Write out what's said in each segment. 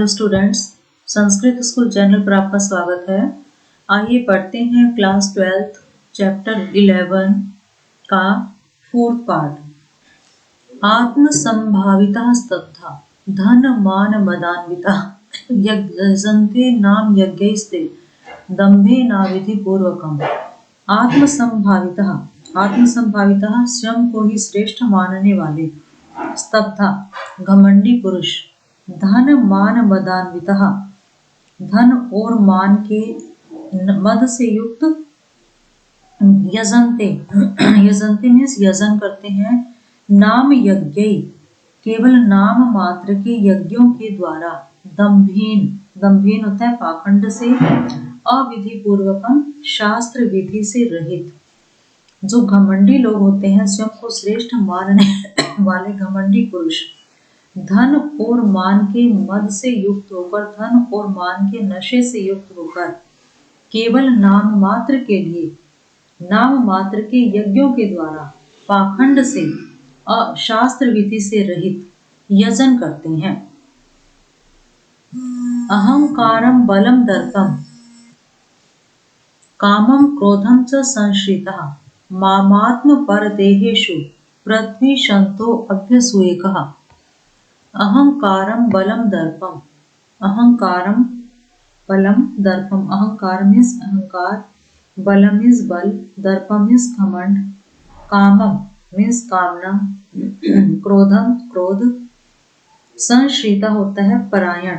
Hello students, Sanskrit school channel पर आपका स्वागत है। आइए पढ़ते हैं क्लास 12 चैप्टर 11 का 4th पार्ट। आत्मसंभाविता स्तब्धा धन मान मदान्विता यजन्ते नाम यज्ञैस्ते दम्भे नाविधि पूर्वकम्। आत्मसंभाविता स्वयं को ही श्रेष्ठ मानने वाले, स्तब्धा घमंडी पुरुष, धन मान मदान्विता धन और मान के मद से युक्त, यजन्ते यजन्ते मीन्स यजन करते हैं, नाम यज्ञ केवल नाम मात्र के यज्ञों के द्वारा, दम्भेन दम्भेन होता है पाखंड से, अविधि पूर्वकम शास्त्र विधि से रहित। जो घमंडी लोग होते हैं, स्वयं को श्रेष्ठ मानने वाले घमंडी पुरुष, धन और मान के मद से युक्त होकर, धन और मान के नशे से युक्त होकर, केवल नाम मात्र के लिए, नाम मात्र के यज्ञों के द्वारा, पाखंड से, शास्त्र विधि से रहित यजन करते हैं। अहंकारम बलम दर्पम कामम क्रोधम च संश्रितः मामात्म परदेहेषु पृथ्वी शंतो अभ्यसूयकः। अहंकारम बलम दर्पम, अहंकारम बलम दर्पम, अहंकार मीन्स अहंकार, बलम मीन्स बल, दर्पम मीन्स घमंड, कामम मीन्स कामना, क्रोधम क्रोध, संश्रिता होता है परायण,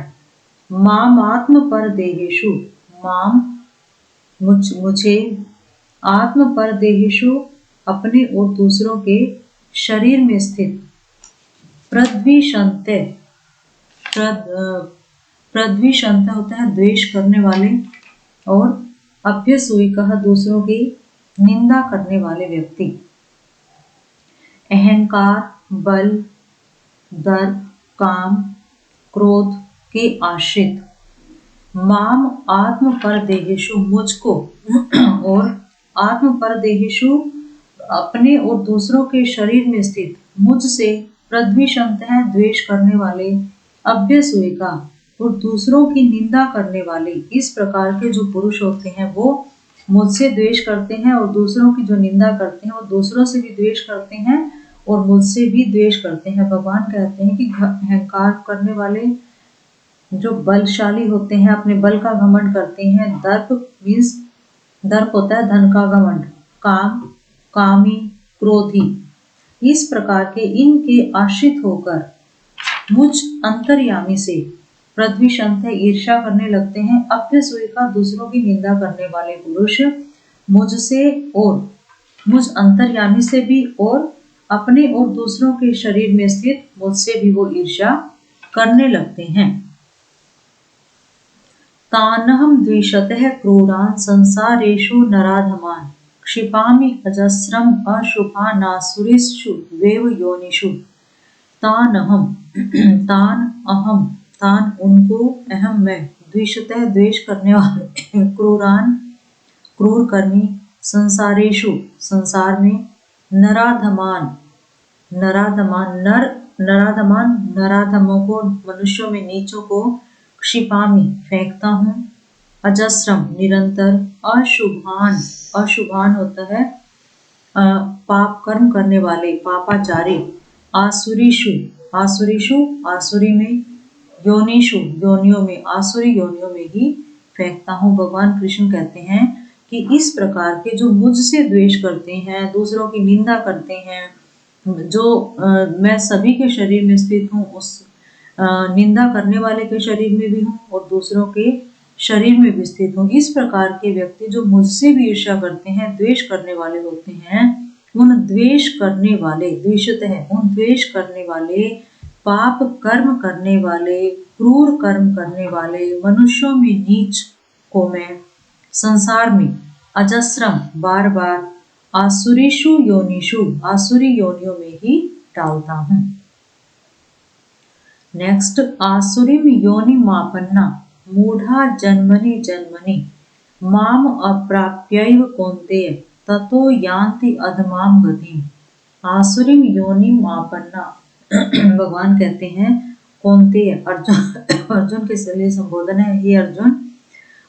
माम आत्म पर देहेषु माम मुझे, आत्म पर देहेषु अपने और दूसरों के शरीर में स्थित, प्रद्विषन्ते प्रद्विषन्ते होता है द्वेष करने वाले, और अभ्यसूयिकः दूसरों की निंदा करने वाले व्यक्ति। अहंकार, बल, दर्प, काम, क्रोध के आश्रित, माम आत्म परदेहेषु मुझको, और आत्म परदेहेषु अपने और दूसरों के शरीर में स्थित मुझसे, प्रद्विषन्त है द्वेष करने वाले, अभ्यसूयिका और दूसरों की निंदा करने वाले। इस प्रकार के जो पुरुष होते हैं वो मुझसे द्वेष करते हैं, और दूसरों की जो निंदा करते हैं वो दूसरों से भी द्वेष करते हैं और मुझसे भी द्वेष करते हैं। भगवान कहते हैं कि अहंकार करने वाले जो बलशाली होते हैं, अपने बल का घमंड करते हैं। दर्प मीन्स, दर्प होता है धन का घमंड, काम, कामी, क्रोधी, इस प्रकार के इनके आश्रित होकर मुझ अंतर्यामी से, प्रद्विषन्त ईर्ष्या करने लगते हैं, अभ्यसूयिका दूसरों की निंदा करने वाले पुरुष मुझसे और मुझ अंतर्यामी से भी, और अपने और दूसरों के शरीर में स्थित मुझसे भी वो ईर्ष्या करने लगते हैं। तानहं द्विषतः क्रूरान् संसारेषु नराधमान् क्षिपामि अजस्रम अशुभानासुरीषु वेव योनिषु। तानहं तान अहम, तान उनको, अहम मैं, द्विषतः द्वेष करने वाले, क्रूरान क्रूर कर्मी, संसारेषु संसार में, नराधमान नराधमान नर, नराधमान नराधमों को, मनुष्यों में नीचों को, क्षिपामि फेंकता हूँ, अजस्रम निरंतर, अशुभान अशुभान होता है पाप कर्म करने वाले, पापाचारी, आसुरीषु आसुरीषु आसुरी में, योनिषु योनियों में, आसुरी योनियों में ही फेंकता हूँ। भगवान कृष्ण कहते हैं कि इस प्रकार के जो मुझसे द्वेष करते हैं, दूसरों की निंदा करते हैं, जो मैं सभी के शरीर में स्थित हूँ, उस निंदा करने वाले के शरीर में भी हूँ और दूसरों के शरीर में भी स्थित हूँ। इस प्रकार के व्यक्ति जो मुझसे भी ईर्ष्या करते हैं, द्वेष करने वाले होते हैं, उन द्वेष करने वाले, द्वेषित है, उन द्वेष करने वाले, पाप कर्म करने वाले, क्रूर कर्म करने वाले मनुष्यों में नीच को मैं संसार में अजस्रम बार बार, आसुरीषु योनिषु आसुरी योनियों में ही डालता हूँ। नेक्स्ट, आसुरीम योनि मापन्ना मूढ़ा जन्मनि जन्मनि माम अप्राप्यैव कौन्तेय ततो यान्ति अधमाम गतिम्। आसुरीम योनि मापन्ना, भगवान कहते हैं कौन्तेय अर्जुन अर्जुन के लिए संबोधन है, हे अर्जुन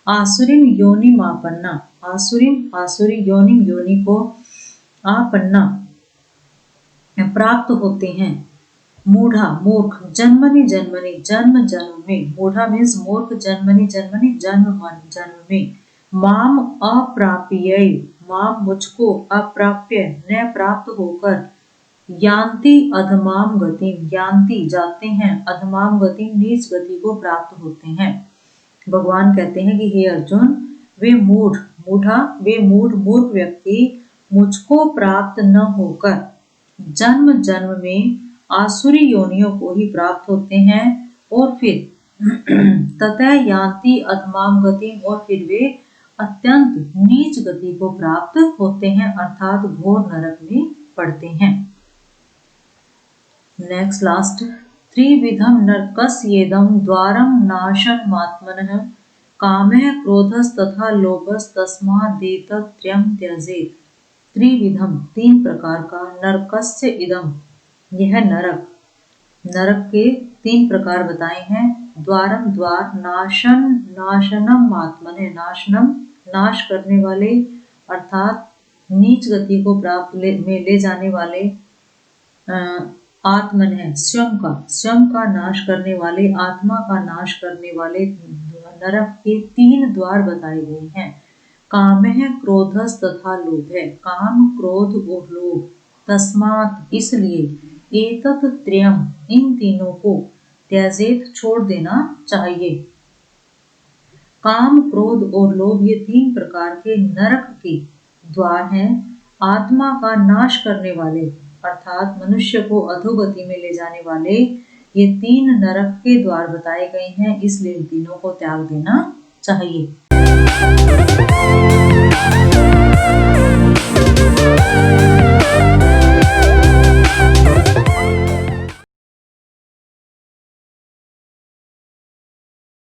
आसुरीम योनि मापन्ना, आसुरीम आसुरी योनिम योनि को आपन्ना प्राप्त होते हैं, मूढ़ा मूर्ख जन्मनि जन्मनि जन्म जन्म में, मूढ़ा मीन्स मूर्ख जन्मनि जन्मनि जन्म जन्म में, माम अप्राप्य माम मुझको अप्राप्य न प्राप्त होकर, यान्ति अधमाम गतिम यान्ति जाते हैं, अधमाम गतिम नीच गति को प्राप्त होते हैं। भगवान कहते हैं कि हे अर्जुन वे मूढ़ मूढ़ा वे मूर्ख व्यक्ति मुझको प्राप्त न होकर जन्म जन्म में आसुरी योनियों को ही प्राप्त होते हैं, और फिर ततः यान्ति अधमाम गति, और फिर वे अत्यंत नीच गति को प्राप्त होते हैं, अर्थात घोर नरक में पड़ते हैं। नेक्स्ट लास्ट, त्रिविधम नरकस्येदं द्वारं नाशनमात्मनः कामः क्रोधस्तथा लोभस्तस्मादेतत्त्रयं त्यजेत्। त्रिविधम तीन प्रकार का, नरकस्य इदम यह नरक, नरक के तीन प्रकार बताए हैं, द्वारम द्वार, नाशनम आत्मने नाशनम नाश करने वाले अर्थात नीच गति को प्राप्त में ले जाने वाले, आत्मन है स्वयं का नाश करने वाले, आत्मा का नाश करने वाले नरक के तीन द्वार बताए गए हैं। काम है क्रोधस तथा लोभ है, काम क्रोध और लोभ, तस्मात् इसलिए, एतत् त्रयम् इन तीनों को, त्यजेत छोड़ देना चाहिए। काम क्रोध और लोभ ये तीन प्रकार के नरक के द्वार हैं, आत्मा का नाश करने वाले अर्थात मनुष्य को अधोगति में ले जाने वाले ये तीन नरक के द्वार बताए गए हैं, इसलिए इन तीनों को त्याग देना चाहिए।